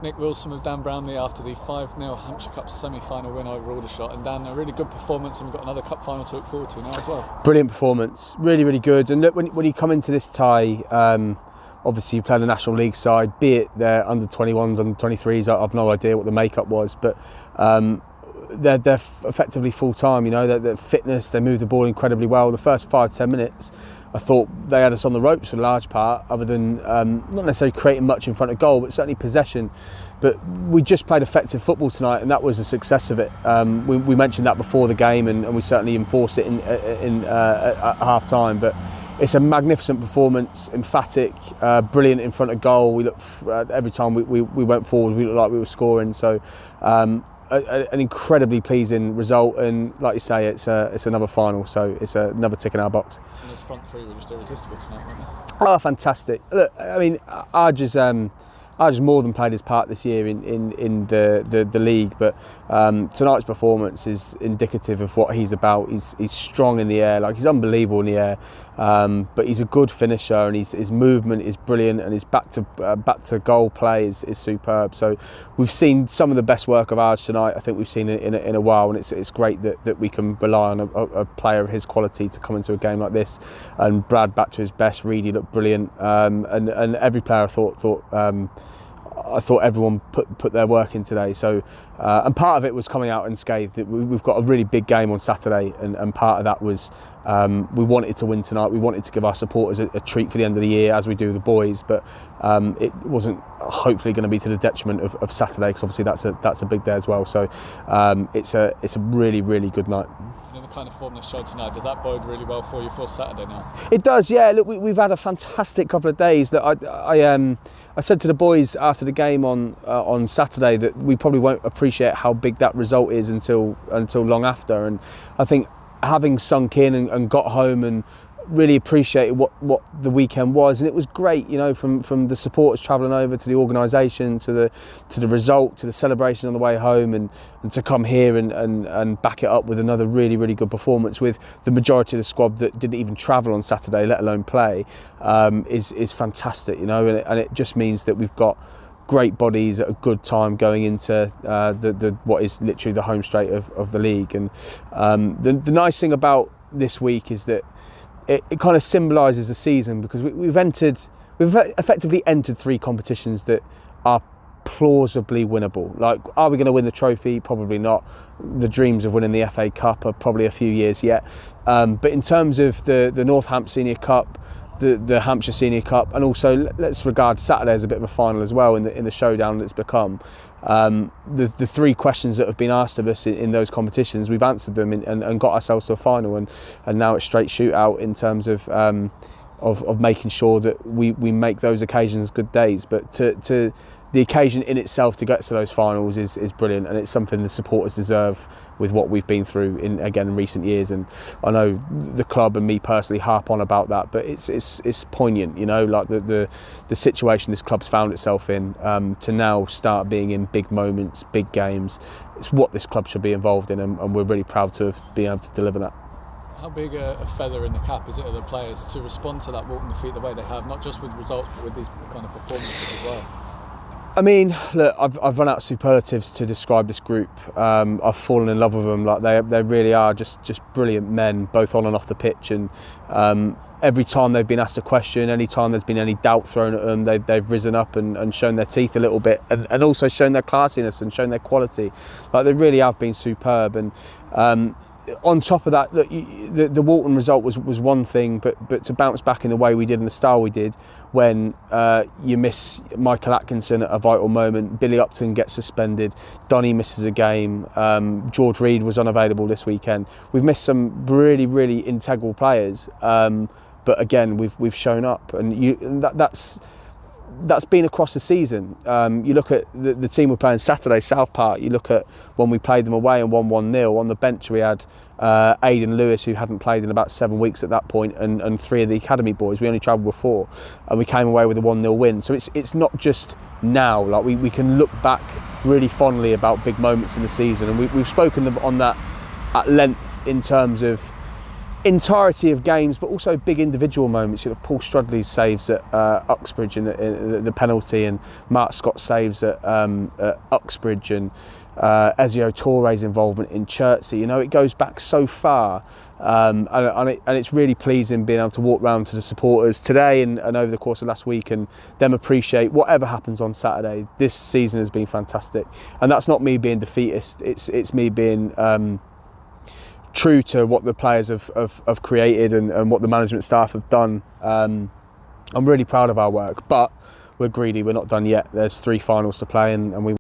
Nick Wilson with Dan Brownlie after the 5-0 Hampshire Cup semi-final win over Aldershot. And Dan, a really good performance, and we've got another cup final to look forward to now as well. Brilliant performance, really, really good. And look, when you come into this tie, obviously you play on the National League side, be it they're under 21s, under 23s, I've no idea what the makeup was, but they're effectively full time. You know, their fitness, they move the ball incredibly well. The first 5-10 minutes, I thought they had us on the ropes for the large part, other than not necessarily creating much in front of goal, but certainly possession. But we just played effective football tonight, and that was the success of it. We mentioned that before the game, and we certainly enforced it at half time. But it's a magnificent performance, emphatic, brilliant in front of goal. We looked every time we went forward, we looked like we were scoring. So an incredibly pleasing result, and like you say, it's another final, so it's another tick in our box. And those front three were just irresistible tonight, weren't they? Oh, fantastic! Look, I mean, Arj's more than played his part this year in the league, but tonight's performance is indicative of what he's about. He's strong in the air, like he's unbelievable in the air, but he's a good finisher, and his movement is brilliant, and his back to goal play is superb. So we've seen some of the best work of Arj tonight. I think we've seen it in a while, and it's great that we can rely on a player of his quality to come into a game like this. And Brad back to his best. Reedy looked brilliant, and every player I thought everyone put their work in today. So and part of it was coming out unscathed. We've got a really big game on Saturday, and part of that was we wanted to win tonight. We wanted to give our supporters a treat for the end of the year, as we do the boys, but it wasn't hopefully going to be to the detriment of Saturday, because obviously that's a big day as well. So it's a really, really good night. The kind of form they showed tonight, does that bode really well for you for Saturday now? It does, yeah. Look, we've had a fantastic couple of days. That I said to the boys after the game on Saturday that we probably won't appreciate how big that result is until long after. And I think having sunk in and got home and really appreciated what the weekend was, and it was great, you know, from the supporters travelling over to the organisation to the result to the celebration on the way home, and to come here and back it up with another really, really good performance with the majority of the squad that didn't even travel on Saturday, let alone play, is fantastic, you know, and it just means that we've got great bodies at a good time going into the what is literally the home straight of the league. And the nice thing about this week is that it kind of symbolises the season, because we've effectively entered 3 competitions that are plausibly winnable. Like, are we going to win the trophy? Probably not. The dreams of winning the FA Cup are probably a few years yet. But in terms of the North Hampshire Senior Cup, the Hampshire Senior Cup, and also let's regard Saturday as a bit of a final as well in the showdown that it's become. The 3 questions that have been asked of us in those competitions, we've answered them and got ourselves to a final, and now it's straight shootout in terms of making sure that we make those occasions good days. But to the occasion in itself to get to those finals is brilliant, and it's something the supporters deserve with what we've been through in recent years. And I know the club and me personally harp on about that, but it's poignant, you know, like the situation this club's found itself in, to now start being in big moments, big games. It's what this club should be involved in, and we're really proud to have been able to deliver that. How big a feather in the cap is it of the players to respond to that walking defeat the way they have, not just with results but with these kind of performances as well? I mean, look, I've run out of superlatives to describe this group. I've fallen in love with them. Like they really are just brilliant men, both on and off the pitch. And every time they've been asked a question, any time there's been any doubt thrown at them, they've risen up and shown their teeth a little bit, and also shown their classiness and shown their quality. Like, they really have been superb. And on top of that, look, the Walton result was one thing, but to bounce back in the way we did and the style we did, when you miss Michael Atkinson at a vital moment, Billy Upton gets suspended, Donny misses a game, George Reed was unavailable this weekend. We've missed some really, really integral players, but again, we've shown up, and that's been across the season. You look at the team we're playing Saturday, South Park. You look at when we played them away and won 1-0. On the bench we had Aidan Lewis, who hadn't played in about 7 weeks at that point, and 3 of the academy boys. We only travelled with 4, and we came away with a 1-0 win. So it's not just now. Like, we can look back really fondly about big moments in the season, and we've spoken on that at length in terms of entirety of games, but also big individual moments. You know, Paul Strudley's saves at Uxbridge and the penalty, and Mark Scott's saves at Uxbridge, and Ezio Torre's involvement in Chertsey. You know, it goes back so far, and it's really pleasing being able to walk round to the supporters today and over the course of last week, and them appreciate whatever happens on Saturday. This season has been fantastic, and that's not me being defeatist. It's me being true to what the players have created and what the management staff have done. I'm really proud of our work, but we're greedy. We're not done yet. There's 3 finals to play, and we